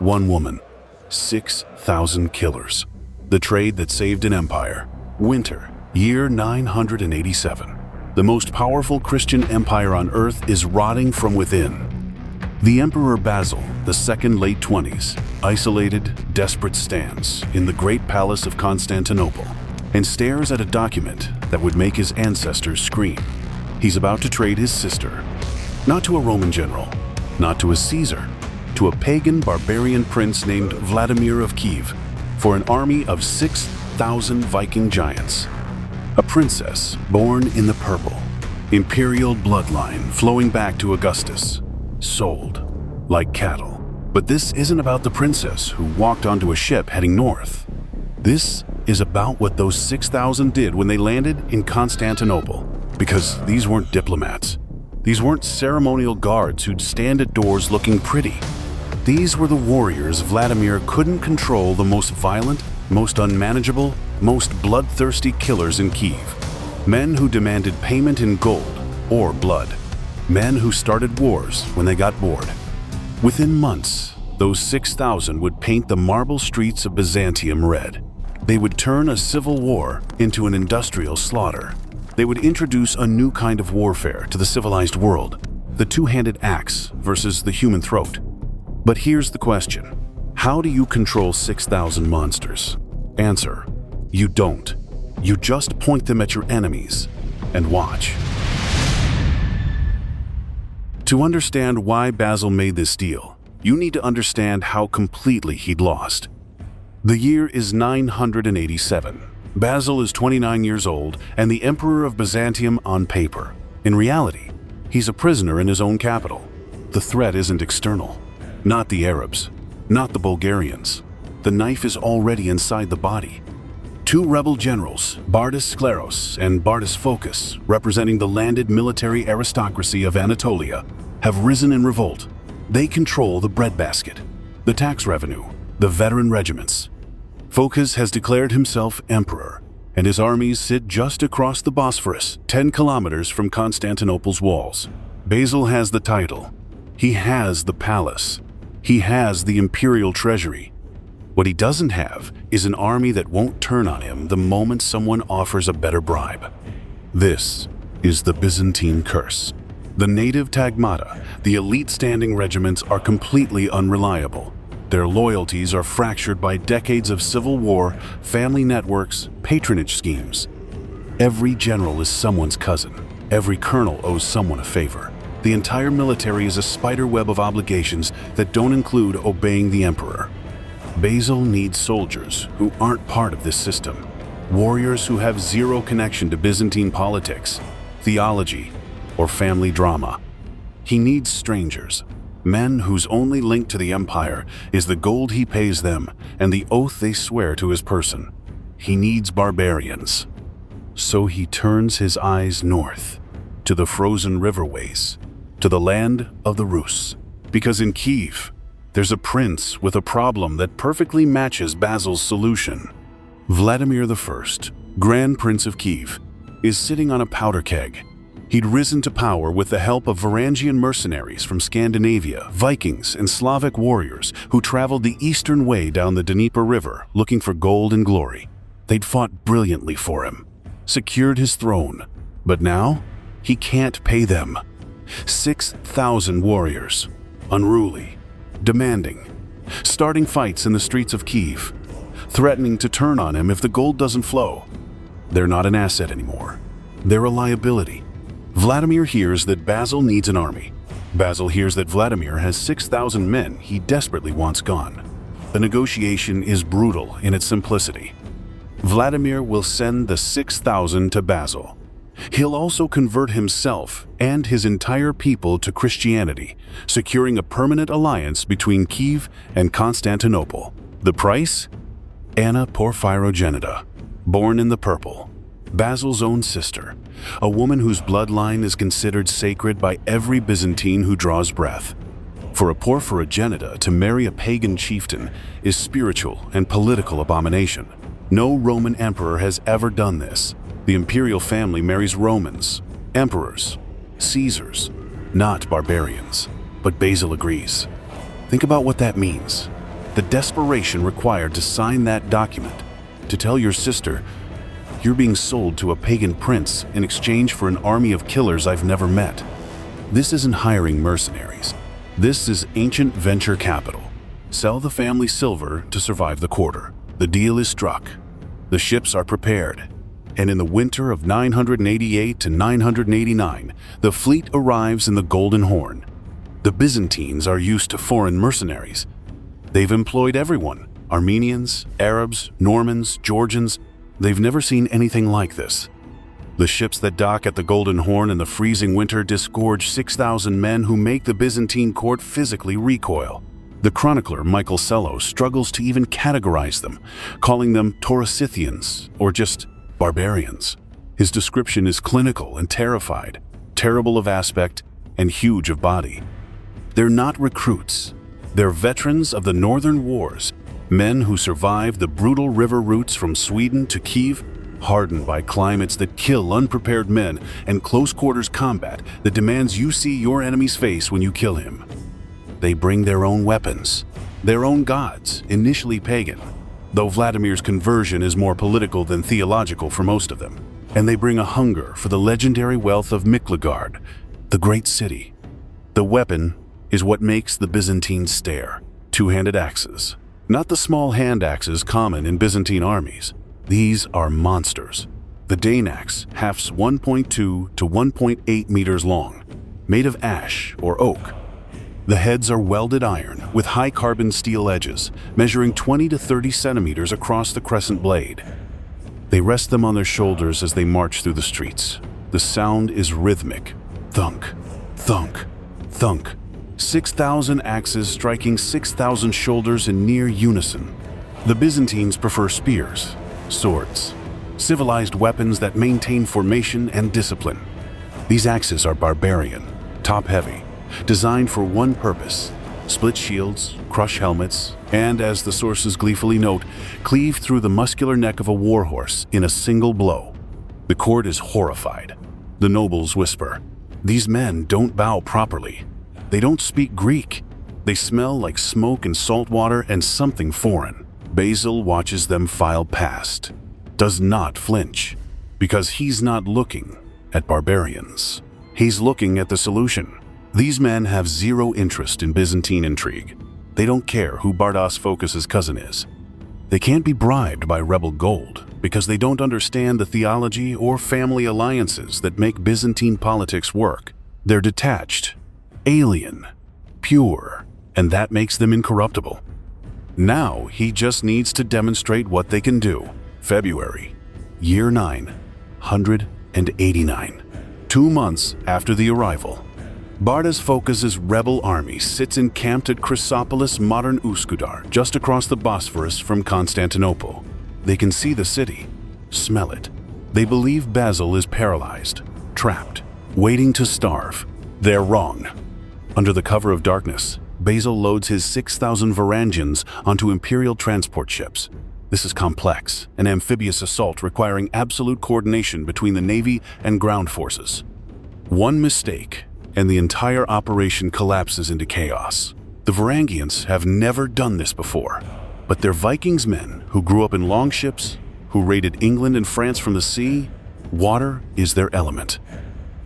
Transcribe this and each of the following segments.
One woman, 6,000 killers. The trade that saved an empire. Winter, year 987. The most powerful Christian empire on earth is rotting from within. The Emperor Basil II, late 20s, isolated, desperate, stands in the great palace of Constantinople and stares at a document that would make his ancestors scream. He's about to trade his sister, not to a Roman general, not to a Caesar, to a pagan barbarian prince named Vladimir of Kiev, for an army of 6,000 Viking giants. A princess born in the purple, imperial bloodline flowing back to Augustus, sold like cattle. But this isn't about the princess who walked onto a ship heading north. This is about what those 6,000 did when they landed in Constantinople. Because these weren't diplomats. These weren't ceremonial guards who'd stand at doors looking pretty. These were the warriors Vladimir couldn't control, the most violent, most unmanageable, most bloodthirsty killers in Kiev. Men who demanded payment in gold or blood. Men who started wars when they got bored. Within months, those 6,000 would paint the marble streets of Byzantium red. They would turn a civil war into an industrial slaughter. They would introduce a new kind of warfare to the civilized world, the two-handed axe versus the human throat. But here's the question. How do you control 6,000 monsters? Answer: you don't. You just point them at your enemies and watch. To understand why Basil made this deal, you need to understand how completely he'd lost. The year is 987. Basil is 29 years old and the Emperor of Byzantium on paper. In reality, he's a prisoner in his own capital. The threat isn't external. Not the Arabs, not the Bulgarians. The knife is already inside the body. Two rebel generals, Bardas Skleros and Bardas Phocas, representing the landed military aristocracy of Anatolia, have risen in revolt. They control the breadbasket, the tax revenue, the veteran regiments. Phocas has declared himself emperor, and his armies sit just across the Bosphorus, 10 kilometers from Constantinople's walls. Basil has the title. He has the palace. He has the imperial treasury. What he doesn't have is an army that won't turn on him the moment someone offers a better bribe. This is the Byzantine curse. The native tagmata, the elite standing regiments, are completely unreliable. Their loyalties are fractured by decades of civil war, family networks, patronage schemes. Every general is someone's cousin. Every colonel owes someone a favor. The entire military is a spider web of obligations that don't include obeying the emperor. Basil needs soldiers who aren't part of this system. Warriors who have zero connection to Byzantine politics, theology, or family drama. He needs strangers. Men whose only link to the empire is the gold he pays them and the oath they swear to his person. He needs barbarians. So he turns his eyes north, to the frozen riverways, to the land of the Rus. Because in Kiev, there's a prince with a problem that perfectly matches Basil's solution. Vladimir I, Grand Prince of Kiev, is sitting on a powder keg. He'd risen to power with the help of Varangian mercenaries from Scandinavia, Vikings, and Slavic warriors who traveled the eastern way down the Dnieper River looking for gold and glory. They'd fought brilliantly for him, secured his throne, but now he can't pay them. 6,000 warriors, unruly, demanding, starting fights in the streets of Kiev, threatening to turn on him if the gold doesn't flow. They're not an asset anymore. They're a liability. Vladimir hears that Basil needs an army. Basil hears that Vladimir has 6,000 men he desperately wants gone. The negotiation is brutal in its simplicity. Vladimir will send the 6,000 to Basil. He'll also convert himself and his entire people to Christianity, securing a permanent alliance between Kiev and Constantinople. The price? Anna Porphyrogenita, born in the purple. Basil's own sister, a woman whose bloodline is considered sacred by every Byzantine who draws breath. For a Porphyrogenita to marry a pagan chieftain is spiritual and political abomination. No Roman emperor has ever done this. The imperial family marries Romans, emperors, Caesars, not barbarians. But Basil agrees. Think about what that means. the desperation required to sign that document, to tell your sister, "You're being sold to a pagan prince in exchange for an army of killers I've never met." This isn't hiring mercenaries. This is ancient venture capital. Sell the family silver to survive the quarter. The deal is struck. The ships are prepared. And in the winter of 988 to 989, the fleet arrives in the Golden Horn. The Byzantines are used to foreign mercenaries. They've employed everyone: Armenians, Arabs, Normans, Georgians. They've never seen anything like this. The ships that dock at the Golden Horn in the freezing winter disgorge 6,000 men who make the Byzantine court physically recoil. The chronicler Michael Sello struggles to even categorize them, calling them Tauroscythians or just barbarians. His description is clinical and terrified, terrible of aspect and huge of body. They're not recruits. They're veterans of the northern wars, men who survived the brutal river routes from Sweden to Kiev, hardened by climates that kill unprepared men and close-quarters combat that demands you see your enemy's face when you kill him. They bring their own weapons, their own gods, initially pagan, though Vladimir's conversion is more political than theological for most of them. And they bring a hunger for the legendary wealth of Miklagard, the great city. The weapon is what makes the Byzantines stare: two-handed axes. Not the small hand axes common in Byzantine armies. These are monsters. The Dane axe halves 1.2 to 1.8 meters long, made of ash or oak. The heads are welded iron with high carbon steel edges, measuring 20 to 30 centimeters across the crescent blade. They rest them on their shoulders as they march through the streets. The sound is rhythmic: thunk, thunk, thunk. 6,000 axes striking 6,000 shoulders in near unison. The Byzantines prefer spears, swords, civilized weapons that maintain formation and discipline. These axes are barbarian, top-heavy, designed for one purpose: split shields, crush helmets, and, as the sources gleefully note, cleave through the muscular neck of a warhorse in a single blow. The court is horrified. The nobles whisper, "These men don't bow properly. They don't speak Greek. They smell like smoke and salt water and something foreign." Basil watches them file past, does not flinch, because he's not looking at barbarians. He's looking at the solution. These men have zero interest in Byzantine intrigue. They don't care who Bardas Phocas's cousin is. They can't be bribed by rebel gold because they don't understand the theology or family alliances that make Byzantine politics work. They're detached, alien, pure, and that makes them incorruptible. Now he just needs to demonstrate what they can do. February, year 989. 2 months after the arrival, Bardas Phocas's rebel army sits encamped at Chrysopolis, modern Üsküdar, just across the Bosphorus from Constantinople. They can see the city, smell it. They believe Basil is paralyzed, trapped, waiting to starve. They're wrong. Under the cover of darkness, Basil loads his 6,000 Varangians onto imperial transport ships. This is complex, an amphibious assault requiring absolute coordination between the navy and ground forces. One mistake, and the entire operation collapses into chaos. The Varangians have never done this before, but they're Vikings men who grew up in longships, who raided England and France from the sea. Water is their element.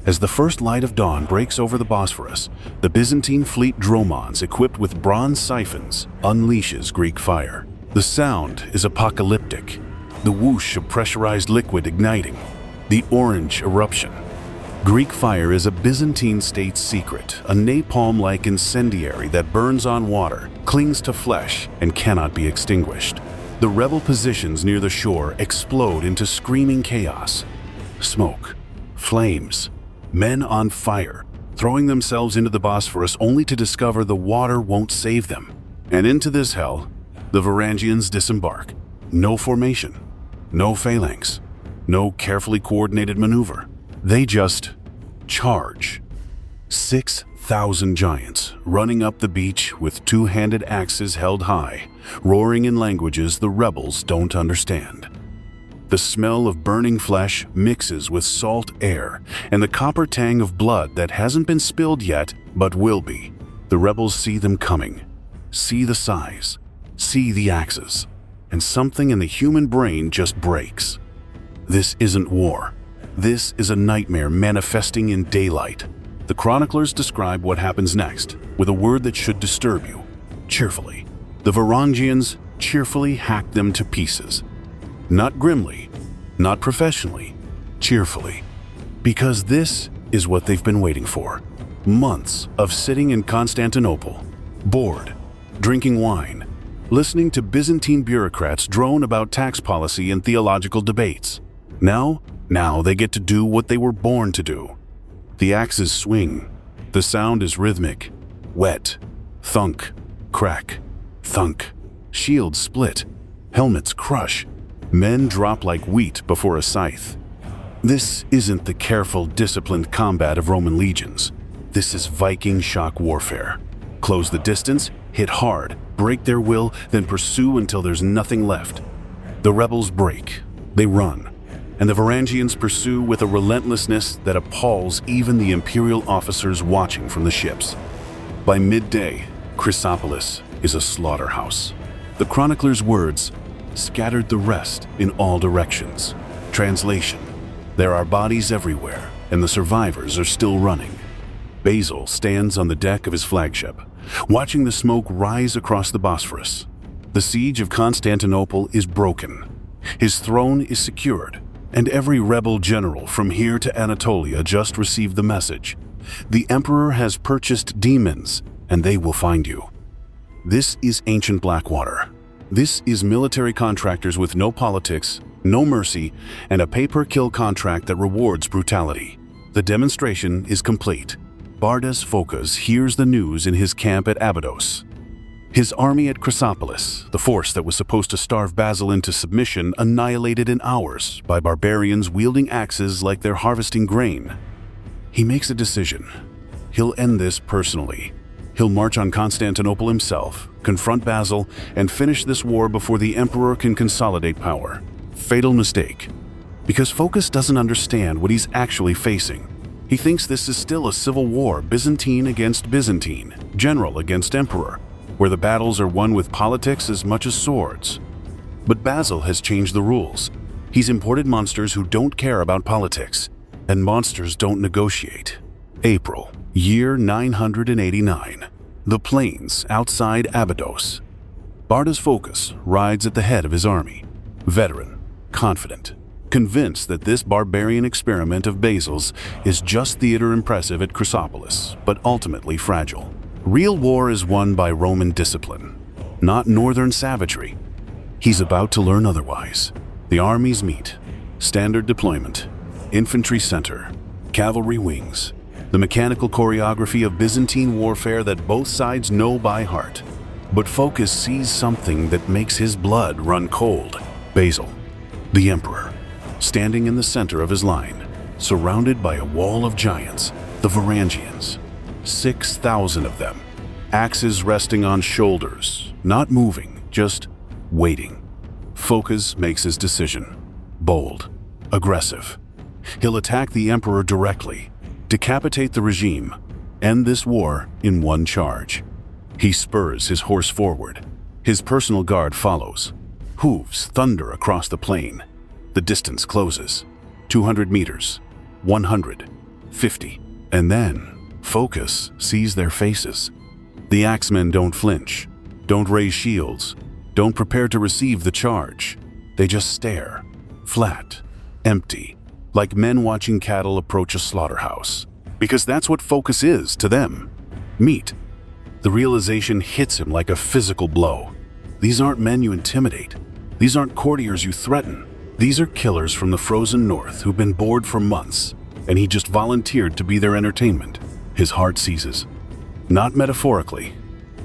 As the first light of dawn breaks over the Bosphorus, the Byzantine fleet dromons equipped with bronze siphons unleashes Greek fire. The sound is apocalyptic, the whoosh of pressurized liquid igniting, the orange eruption. Greek fire is a Byzantine state secret, a napalm-like incendiary that burns on water, clings to flesh, and cannot be extinguished. The rebel positions near the shore explode into screaming chaos. Smoke, flames, men on fire, throwing themselves into the Bosphorus only to discover the water won't save them. And into this hell, the Varangians disembark. No formation, no phalanx, no carefully coordinated maneuver. They just charge. 6,000 giants running up the beach with two-handed axes held high, roaring in languages the rebels don't understand. The smell of burning flesh mixes with salt air and the copper tang of blood that hasn't been spilled yet but will be. The rebels see them coming, see the size, see the axes, and something in the human brain just breaks. This isn't war. This is a nightmare manifesting in daylight. The chroniclers describe what happens next with a word that should disturb you: cheerfully. The Varangians cheerfully hack them to pieces. Not grimly, not professionally, cheerfully. Because this is what they've been waiting for. Months of sitting in Constantinople, bored, drinking wine, listening to Byzantine bureaucrats drone about tax policy and theological debates. Now they get to do what they were born to do. The axes swing. The sound is rhythmic, wet, thunk, crack, thunk. Shields split, helmets crush. Men drop like wheat before a scythe. This isn't the careful, disciplined combat of Roman legions. This is Viking shock warfare. Close the distance, hit hard, break their will, then pursue until there's nothing left. The rebels break, they run, and the Varangians pursue with a relentlessness that appalls even the imperial officers watching from the ships. By midday, Chrysopolis is a slaughterhouse. The chronicler's words scattered the rest in all directions. Translation: there are bodies everywhere, and the survivors are still running. Basil stands on the deck of his flagship, watching the smoke rise across the Bosphorus. The siege of Constantinople is broken. His throne is secured, and every rebel general from here to Anatolia just received the message: the emperor has purchased demons, and they will find you. This is ancient Blackwater. This is military contractors with no politics, no mercy, and a pay-per-kill contract that rewards brutality. The demonstration is complete. Bardas Phokas hears the news in his camp at Abydos. His army at Chrysopolis, the force that was supposed to starve Basil into submission, annihilated in hours by barbarians wielding axes like they're harvesting grain. He makes a decision. He'll end this personally. He'll march on Constantinople himself, confront Basil, and finish this war before the emperor can consolidate power. Fatal mistake. Because Phokas doesn't understand what he's actually facing. He thinks this is still a civil war, Byzantine against Byzantine, general against emperor, where the battles are won with politics as much as swords. But Basil has changed the rules. He's imported monsters who don't care about politics, and monsters don't negotiate. April, year 989. The plains outside Abydos. Bardas Phokas rides at the head of his army. Veteran, confident, convinced that this barbarian experiment of Basil's is just theater impressive at Chrysopolis, but ultimately fragile. Real war is won by Roman discipline, not northern savagery. He's about to learn otherwise. The armies meet. Standard deployment. Infantry center. Cavalry wings. The mechanical choreography of Byzantine warfare that both sides know by heart. But Phokas sees something that makes his blood run cold. Basil, the emperor, standing in the center of his line, surrounded by a wall of giants, the Varangians. 6,000 of them, axes resting on shoulders, not moving, just waiting. Phokas makes his decision. Bold, aggressive. He'll attack the emperor directly, decapitate the regime, end this war in one charge. He spurs his horse forward. His personal guard follows. Hooves thunder across the plain. The distance closes. 200 meters, 100, 50, and then Phokas sees their faces. The axemen don't flinch, don't raise shields, don't prepare to receive the charge. They just stare, flat, empty, like men watching cattle approach a slaughterhouse. Because that's what Phokas is to them. Meat. The realization hits him like a physical blow. These aren't men you intimidate. These aren't courtiers you threaten. These are killers from the frozen north who've been bored for months, and he just volunteered to be their entertainment. His heart seizes. Not metaphorically,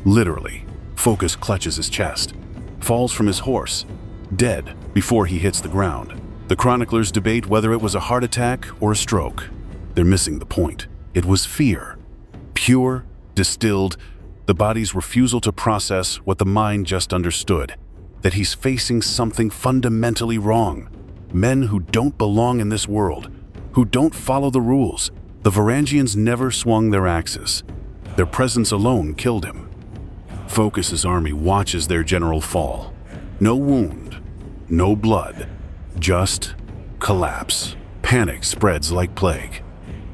literally. Phokas clutches his chest, falls from his horse, dead before he hits the ground. The chroniclers debate whether it was a heart attack or a stroke. They're missing the point. It was fear. Pure, distilled, the body's refusal to process what the mind just understood. That he's facing something fundamentally wrong. Men who don't belong in this world, who don't follow the rules. The Varangians never swung their axes. Their presence alone killed him. Phocas's army watches their general fall. No wound, no blood, just collapse. Panic spreads like plague.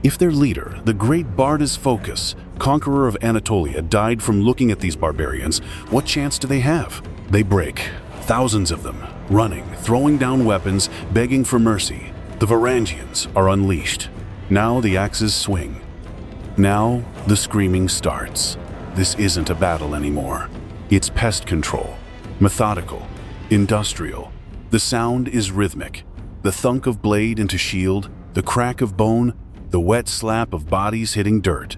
If their leader, the great Bardas Phocas, conqueror of Anatolia, died from looking at these barbarians, what chance do they have? They break, thousands of them, running, throwing down weapons, begging for mercy. The Varangians are unleashed. Now the axes swing. Now the screaming starts. This isn't a battle anymore. It's pest control, methodical, industrial. The sound is rhythmic. The thunk of blade into shield, the crack of bone, the wet slap of bodies hitting dirt.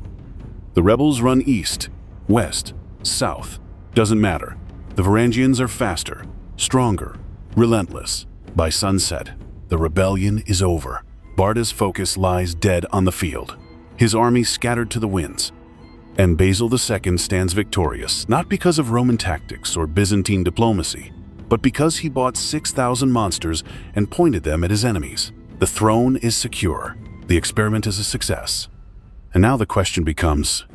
The rebels run east, west, south. Doesn't matter. The Varangians are faster, stronger, relentless. By sunset, the rebellion is over. Bardas Phocas lies dead on the field, his army scattered to the winds. And Basil II stands victorious, not because of Roman tactics or Byzantine diplomacy, but because he bought 6,000 monsters and pointed them at his enemies. The throne is secure. The experiment is a success. And now the question becomes,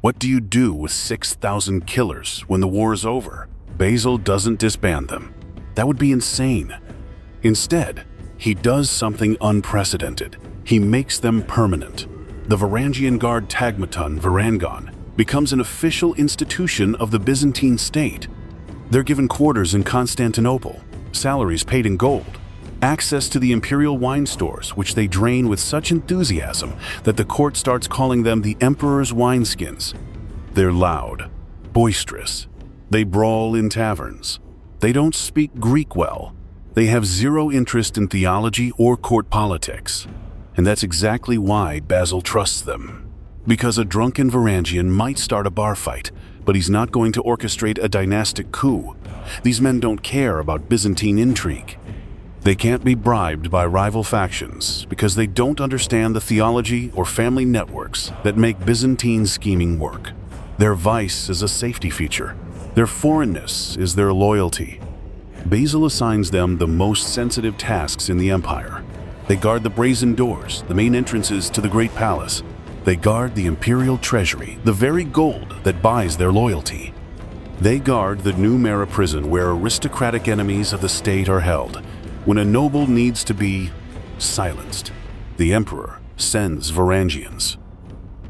what do you do with 6,000 killers when the war is over? Basil doesn't disband them. That would be insane. Instead, he does something unprecedented. He makes them permanent. The Varangian Guard tagmaton, Varangon, becomes an official institution of the Byzantine state. They're given quarters in Constantinople, salaries paid in gold, access to the imperial wine stores, which they drain with such enthusiasm that the court starts calling them the emperor's wineskins. They're loud, boisterous. They brawl in taverns. They don't speak Greek well. They have zero interest in theology or court politics. And that's exactly why Basil trusts them. Because a drunken Varangian might start a bar fight, but he's not going to orchestrate a dynastic coup. These men don't care about Byzantine intrigue. They can't be bribed by rival factions because they don't understand the theology or family networks that make Byzantine scheming work. Their vice is a safety feature. Their foreignness is their loyalty. Basil assigns them the most sensitive tasks in the empire. They guard the brazen doors, the main entrances to the great palace. They guard the imperial treasury, the very gold that buys their loyalty. They guard the New Mera prison where aristocratic enemies of the state are held. When a noble needs to be silenced, the emperor sends Varangians.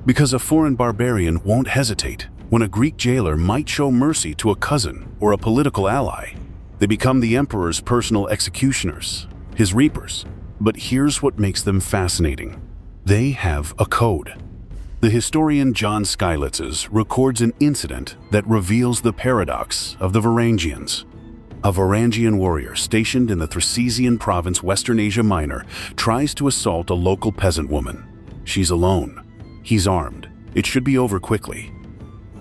Because a foreign barbarian won't hesitate when a Greek jailer might show mercy to a cousin or a political ally. They become the emperor's personal executioners, his reapers. But here's what makes them fascinating. They have a code. The historian John Skylitzes records an incident that reveals the paradox of the Varangians. A Varangian warrior stationed in the Thracian province, Western Asia Minor, tries to assault a local peasant woman. She's alone. He's armed. It should be over quickly.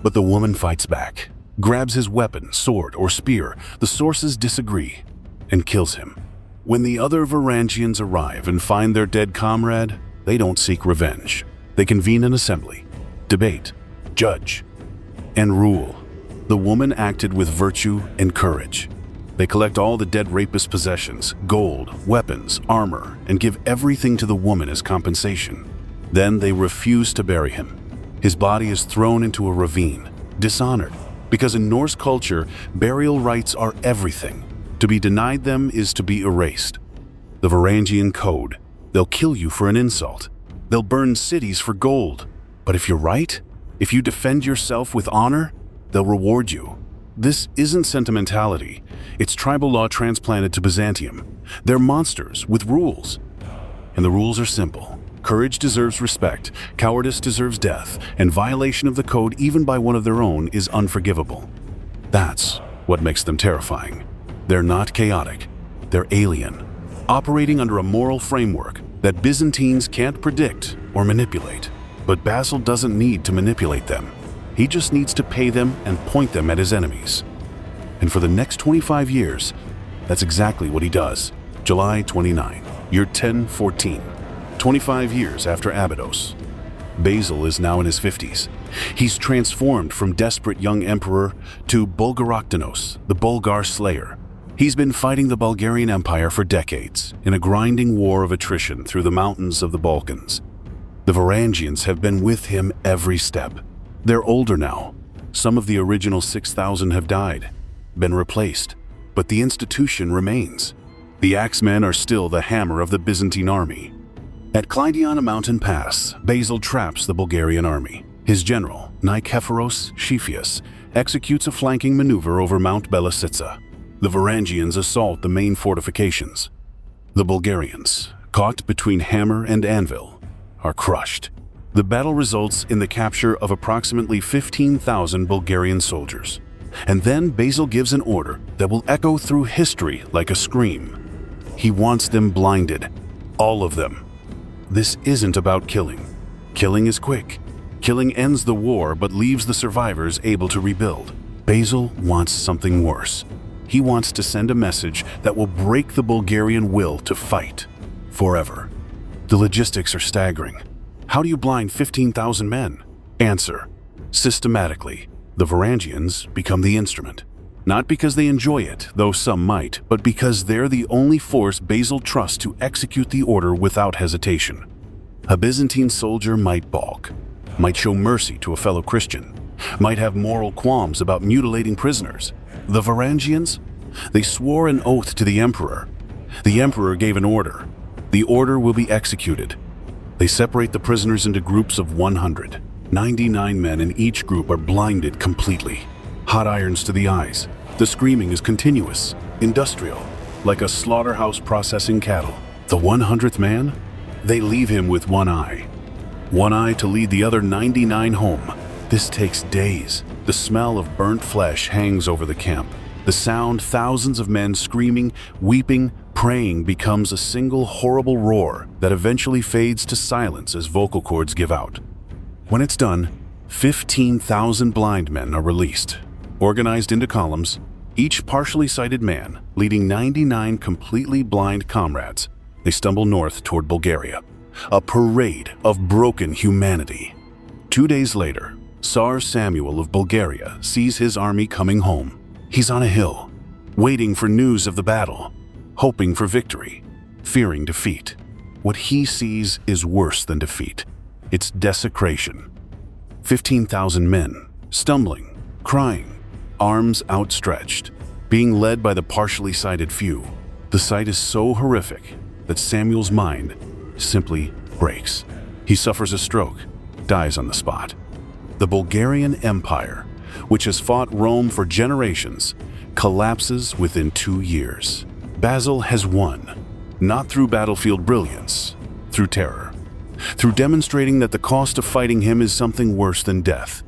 But the woman fights back, grabs his weapon, sword, or spear, the sources disagree, and kills him. When the other Varangians arrive and find their dead comrade, they don't seek revenge. They convene an assembly, debate, judge, and rule. The woman acted with virtue and courage. They collect all the dead rapist's possessions, gold, weapons, armor, and give everything to the woman as compensation. Then they refuse to bury him. His body is thrown into a ravine, dishonored, because in Norse culture, burial rites are everything. To be denied them is to be erased. The Varangian code: they'll kill you for an insult. They'll burn cities for gold. But if you're right, if you defend yourself with honor, they'll reward you. This isn't sentimentality. It's tribal law transplanted to Byzantium. They're monsters with rules. And the rules are simple. Courage deserves respect, cowardice deserves death, and violation of the code even by one of their own is unforgivable. That's what makes them terrifying. They're not chaotic. They're alien, operating under a moral framework that Byzantines can't predict or manipulate. But Basil doesn't need to manipulate them. He just needs to pay them and point them at his enemies. And for the next 25 years, that's exactly what he does. July 29, year 1014. 25 years after Abydos. Basil is now in his 50s. He's transformed from desperate young emperor to Bulgaroctonos, the Bulgar Slayer. He's been fighting the Bulgarian Empire for decades in a grinding war of attrition through the mountains of the Balkans. The Varangians have been with him every step. They're older now, Some of the original 6,000 have died, been replaced, but the institution remains. The axemen are still the hammer of the Byzantine army. At Kleidiana Mountain Pass, Basil traps the Bulgarian army. His general, Nikephoros Shephius, executes a flanking maneuver over Mount Belisitsa. The Varangians assault the main fortifications. The Bulgarians, caught between hammer and anvil, are crushed. The battle results in the capture of approximately 15,000 Bulgarian soldiers. And then Basil gives an order that will echo through history like a scream. He wants them blinded, all of them. This isn't about killing. Killing is quick. Killing ends the war but leaves the survivors able to rebuild. Basil wants something worse. He wants to send a message that will break the Bulgarian will to fight forever. The logistics are staggering. How do you blind 15,000 men? Answer: systematically. The Varangians become the instrument. Not because they enjoy it, though some might, but because they're the only force Basil trusts to execute the order without hesitation. A Byzantine soldier might balk, might show mercy to a fellow Christian, might have moral qualms about mutilating prisoners. The Varangians? They swore an oath to the emperor. The emperor gave an order. The order will be executed. They separate the prisoners into groups of 100. 99 men in each group are blinded completely. Hot irons to the eyes. The screaming is continuous, industrial, like a slaughterhouse processing cattle. The 100th man? They leave him with one eye. One eye to lead the other 99 home. This takes days. The smell of burnt flesh hangs over the camp. The sound, thousands of men screaming, weeping, praying, becomes a single horrible roar that eventually fades to silence as vocal cords give out. When it's done, 15,000 blind men are released, organized into columns, each partially sighted man leading 99 completely blind comrades. They stumble north toward Bulgaria, a parade of broken humanity. 2 days later, Tsar Samuel of Bulgaria sees his army coming home. He's on a hill, waiting for news of the battle, hoping for victory, fearing defeat. What he sees is worse than defeat. It's desecration. 15,000 men, stumbling, crying, arms outstretched, being led by the partially sighted few. The sight is so horrific that Samuel's mind simply breaks. He suffers a stroke, dies on the spot. The Bulgarian Empire, which has fought Rome for generations, collapses within 2 years. Basil has won, not through battlefield brilliance, through terror. Through demonstrating that the cost of fighting him is something worse than death.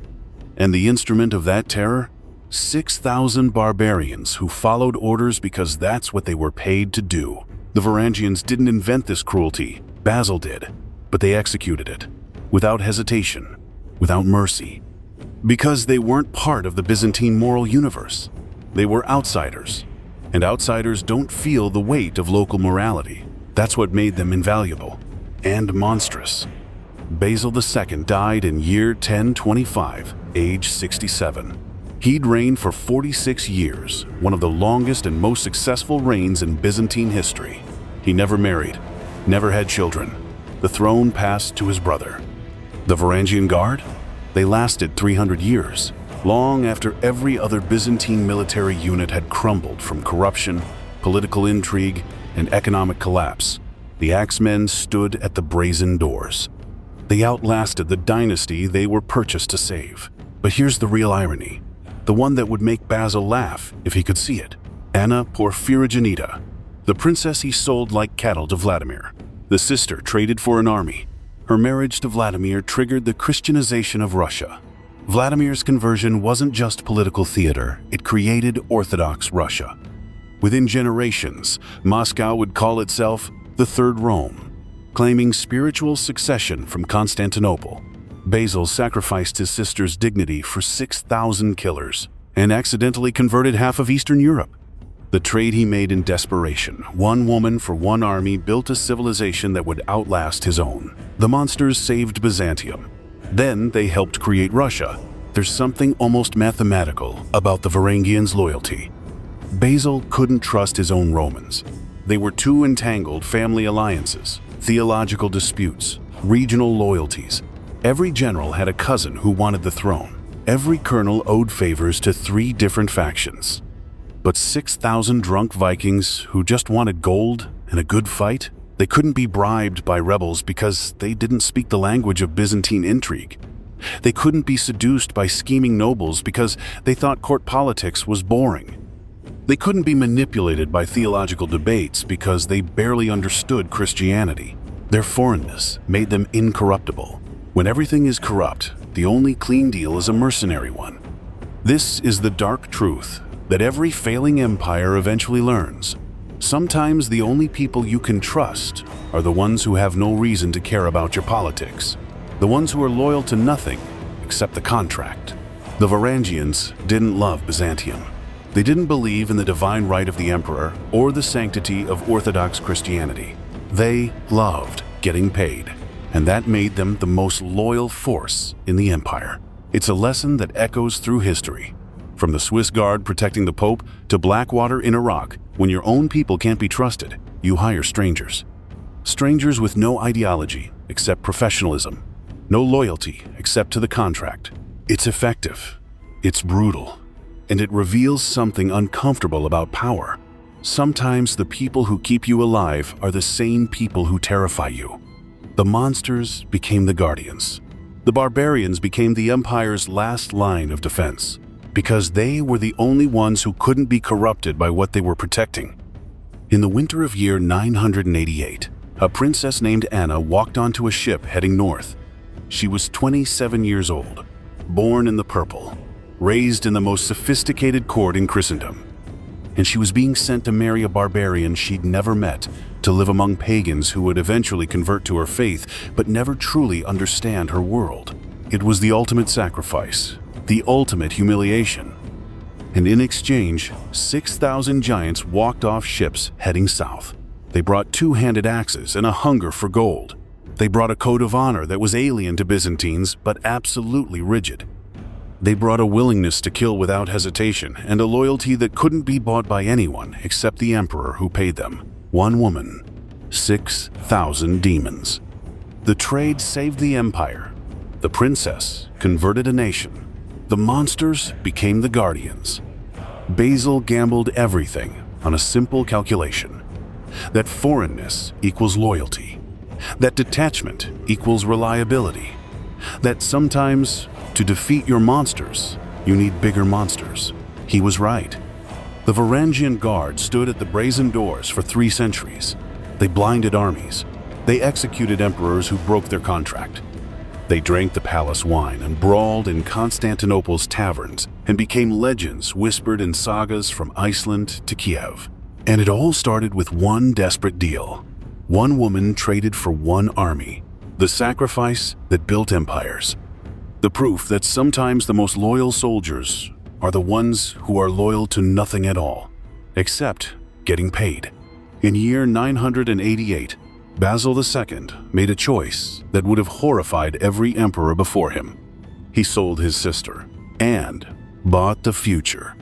And the instrument of that terror? 6,000 barbarians who followed orders because that's what they were paid to do. The Varangians didn't invent this cruelty, Basil did, but they executed it, without hesitation, without mercy. Because they weren't part of the Byzantine moral universe. They were outsiders, and outsiders don't feel the weight of local morality. That's what made them invaluable. And monstrous. Basil II died in year 1025, age 67. He'd reigned for 46 years, one of the longest and most successful reigns in Byzantine history. He never married, never had children. The throne passed to his brother. The Varangian Guard? They lasted 300 years, long after every other Byzantine military unit had crumbled from corruption, political intrigue, and economic collapse. The axemen stood at the brazen doors. They outlasted the dynasty they were purchased to save. But here's the real irony, the one that would make Basil laugh if he could see it. Anna Porphyrogenita, the princess he sold like cattle to Vladimir. The sister traded for an army. Her marriage to Vladimir triggered the Christianization of Russia. Vladimir's conversion wasn't just political theater, it created Orthodox Russia. Within generations, Moscow would call itself the Third Rome, claiming spiritual succession from Constantinople. Basil sacrificed his sister's dignity for 6,000 killers and accidentally converted half of Eastern Europe. The trade he made in desperation, one woman for one army, built a civilization that would outlast his own. The monsters saved Byzantium. Then they helped create Russia. There's something almost mathematical about the Varangians' loyalty. Basil couldn't trust his own Romans. They were too entangled family alliances, theological disputes, regional loyalties. Every general had a cousin who wanted the throne. Every colonel owed favors to 3 different factions. But 6,000 drunk Vikings who just wanted gold and a good fight, they couldn't be bribed by rebels because they didn't speak the language of Byzantine intrigue. They couldn't be seduced by scheming nobles because they thought court politics was boring. They couldn't be manipulated by theological debates because they barely understood Christianity. Their foreignness made them incorruptible. When everything is corrupt, the only clean deal is a mercenary one. This is the dark truth that every failing empire eventually learns. Sometimes the only people you can trust are the ones who have no reason to care about your politics, the ones who are loyal to nothing except the contract. The Varangians didn't love Byzantium. They didn't believe in the divine right of the emperor or the sanctity of Orthodox Christianity. They loved getting paid, and that made them the most loyal force in the empire. It's a lesson that echoes through history. From the Swiss Guard protecting the Pope to Blackwater in Iraq, when your own people can't be trusted, you hire strangers. Strangers with no ideology except professionalism, no loyalty except to the contract. It's effective, it's brutal, and it reveals something uncomfortable about power. Sometimes the people who keep you alive are the same people who terrify you. The monsters became the guardians. The barbarians became the empire's last line of defense, because they were the only ones who couldn't be corrupted by what they were protecting. In the winter of year 988, a princess named Anna walked onto a ship heading north. She was 27 years old, born in the purple, raised in the most sophisticated court in Christendom. And she was being sent to marry a barbarian she'd never met, to live among pagans who would eventually convert to her faith but never truly understand her world. It was the ultimate sacrifice, the ultimate humiliation. And in exchange, 6,000 giants walked off ships heading south. They brought 2-handed axes and a hunger for gold. They brought a code of honor that was alien to Byzantines but absolutely rigid. They brought a willingness to kill without hesitation and a loyalty that couldn't be bought by anyone except the emperor who paid them. One woman, 6,000 demons. The trade saved the empire. The princess converted a nation. The monsters became the guardians. Basil gambled everything on a simple calculation: that foreignness equals loyalty, that detachment equals reliability, that sometimes to defeat your monsters, you need bigger monsters. He was right. The Varangian Guard stood at the brazen doors for 3 centuries. They blinded armies. They executed emperors who broke their contract. They drank the palace wine and brawled in Constantinople's taverns and became legends whispered in sagas from Iceland to Kiev. And it all started with one desperate deal. One woman traded for one army. The sacrifice that built empires. The proof that sometimes the most loyal soldiers are the ones who are loyal to nothing at all, except getting paid. In year 988, Basil II made a choice that would have horrified every emperor before him. He sold his sister and bought the future.